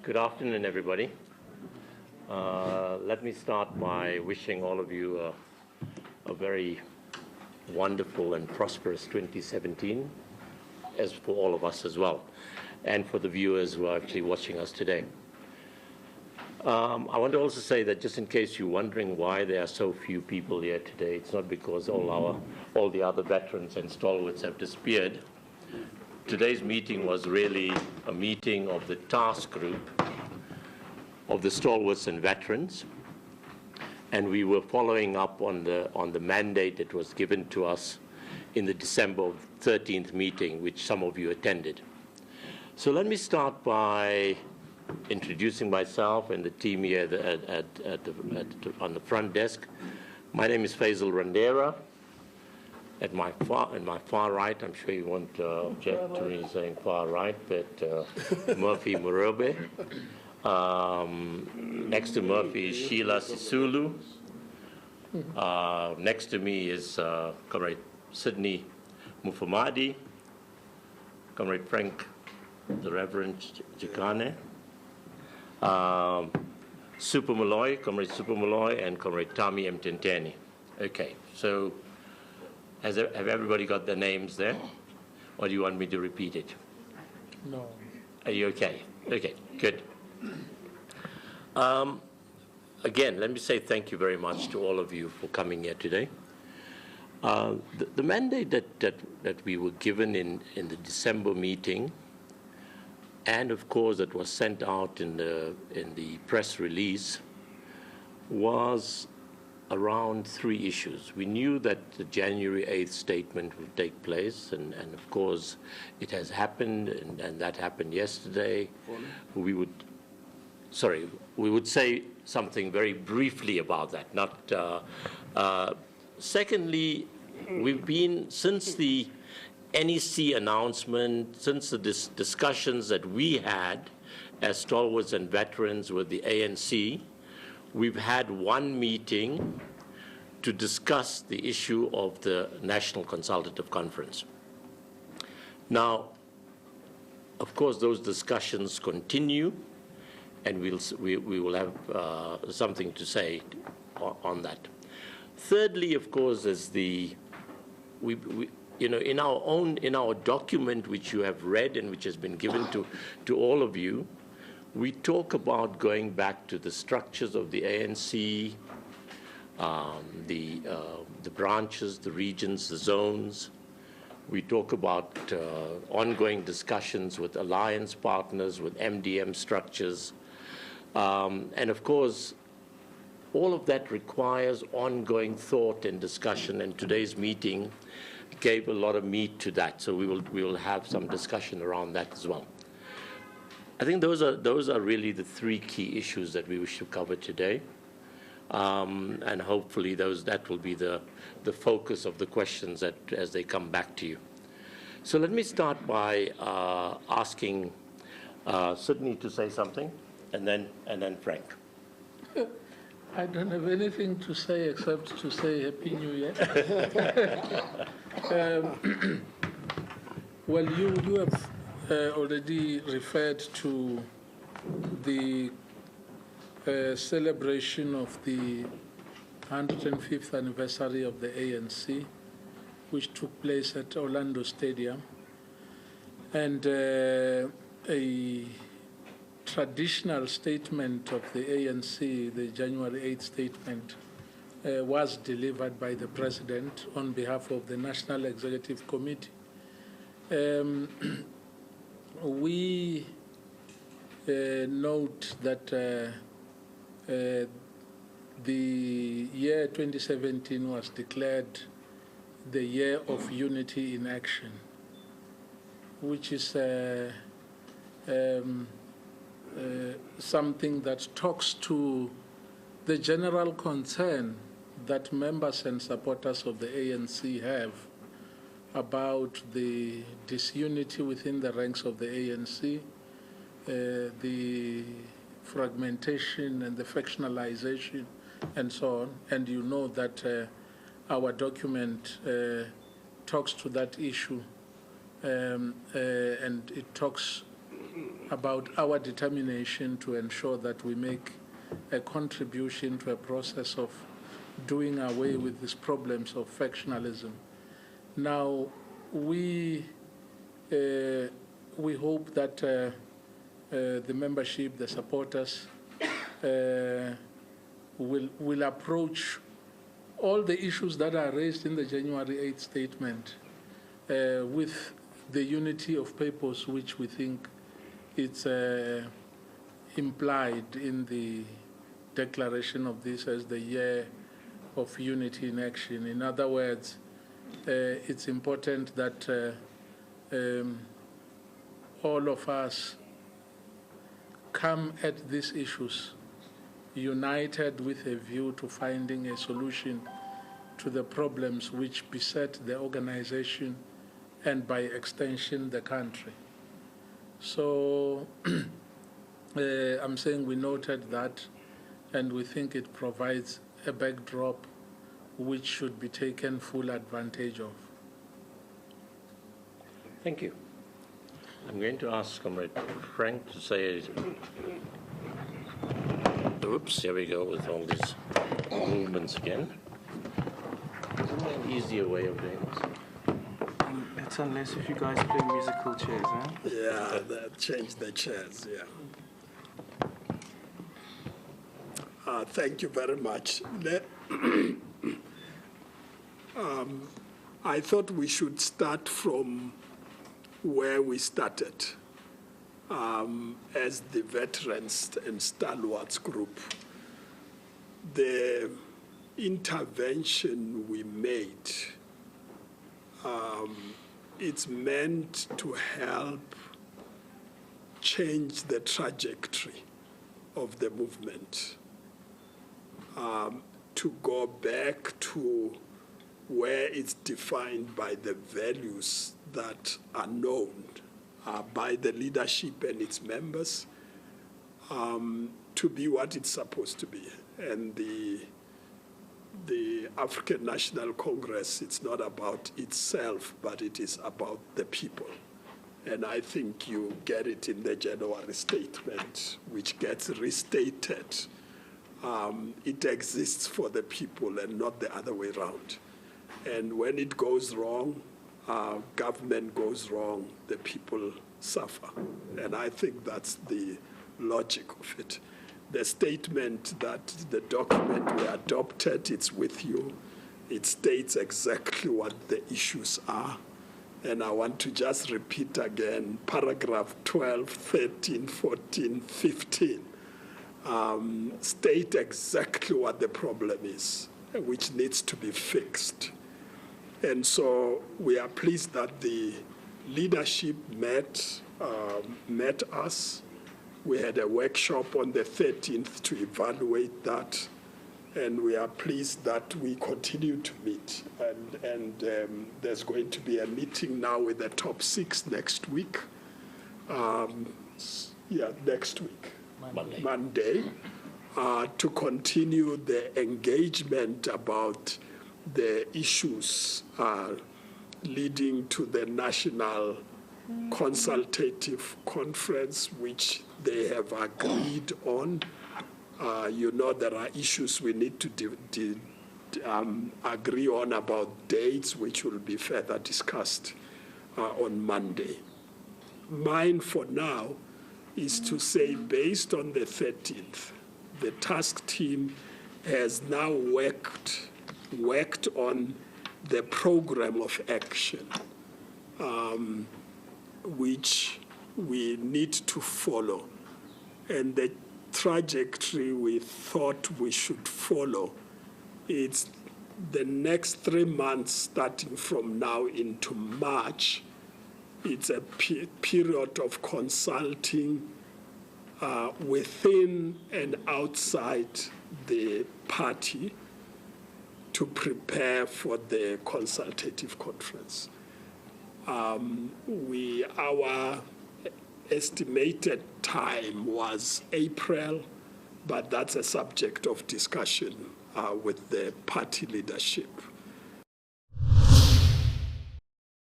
Good afternoon, everybody. Let me start by wishing all of you a very wonderful and prosperous 2017, as for all of us as well, and for the viewers who are actually watching us today. I want to also say that just in case you're wondering why there are so few people here today, it's not because all the other veterans and stalwarts have disappeared. Today's meeting was really a meeting of the task group of the stalwarts and veterans, and we were following up on the mandate that was given to us in the December 13th meeting, which some of you attended. So let me start by introducing myself and the team here on the front desk. My name is Faisal Randera. At my far right, I'm sure you won't object to me saying far right, but Murphy Murobe. Next to Murphy is Sheila Sisulu. Next to me is Comrade Sydney Mufamadi, Comrade Frank, the Reverend Jikane, Super Malloy, Comrade Super Malloy, and Comrade Tommy Mtenteni. Okay, so have everybody got their names there? Or do you want me to repeat it? No. Are you okay? Okay, good. Again, let me say thank you very much to all of you for coming here today. The mandate that we were given in the December meeting, and of course that was sent out in the press release, was around three issues. We knew that the January 8th statement would take place, and of course it has happened, and that happened yesterday. We would say something very briefly about that. Secondly, we've been, since the NEC announcement, since the discussions that we had as stalwarts and veterans with the ANC, we've had one meeting to discuss the issue of the National Consultative Conference. Now, of course, those discussions continue, and we will have something to say on that. Thirdly, of course, is in our document which you have read and which has been given to all of you, we talk about going back to the structures of the ANC, the branches, the regions, the zones. We talk about ongoing discussions with alliance partners, with MDM structures. And of course, all of that requires ongoing thought and discussion, and today's meeting gave a lot of meat to that. So we will have some discussion around that as well. I think those are really the three key issues that we wish to cover today, and hopefully that will be the focus of the questions as they come back to you. So let me start by asking Sydney to say something, and then Frank. I don't have anything to say except to say Happy New Year. Well, you have already referred to the celebration of the 105th anniversary of the ANC, which took place at Orlando Stadium, and a traditional statement of the ANC, the January 8th statement, was delivered by the President on behalf of the National Executive Committee. We note that the year 2017 was declared the year of unity in action, which is something that talks to the general concern that members and supporters of the ANC have about the disunity within the ranks of the ANC, the fragmentation and the factionalization and so on. And you know that our document talks to that issue, and it talks about our determination to ensure that we make a contribution to a process of doing away with these problems of factionalism. Now, we hope that the membership, the supporters, will approach all the issues that are raised in the January 8th statement with the unity of purpose, which we think it's implied in the declaration of this as the year of unity in action. In other words, it's important that all of us come at these issues united with a view to finding a solution to the problems which beset the organization and by extension the country. So I'm saying we noted that, and we think it provides a backdrop which should be taken full advantage of. Thank you. I'm going to ask Comrade Frank to say, oops, here we go with all these movements again. Isn't there an easier way of doing this? It's unless if you guys play musical chairs, huh? Yeah, that changed the chairs, yeah. Thank you very much. I thought we should start from where we started as the Veterans and Stalwarts group. The intervention we made, it's meant to help change the trajectory of the movement, to go back to where it's defined by the values that are known by the leadership and its members, to be what it's supposed to be. And the African National Congress, it's not about itself, but it is about the people. And I think you get it in the January statement, which gets restated. It exists for the people and not the other way around. And when it goes wrong, government goes wrong, the people suffer. And I think that's the logic of it. The statement that the document we adopted, it's with you. It states exactly what the issues are. And I want to just repeat again, paragraph 12, 13, 14, 15, state exactly what the problem is, which needs to be fixed. And so we are pleased that the leadership met us. We had a workshop on the 13th to evaluate that, and we are pleased that we continue to meet. And there's going to be a meeting now with the top 6 next week. Next week, Monday, to continue the engagement about the issues leading to the National Consultative Conference, which they have agreed on. There are issues we need to agree on about dates, which will be further discussed on Monday. Mine for now is to say, based on the 13th, the task team has now worked on the program of action, which we need to follow. And the trajectory we thought we should follow, it's the next 3 months starting from now into March. It's a period of consulting within and outside the party to prepare for the consultative conference. Our estimated time was April, but that's a subject of discussion with the party leadership.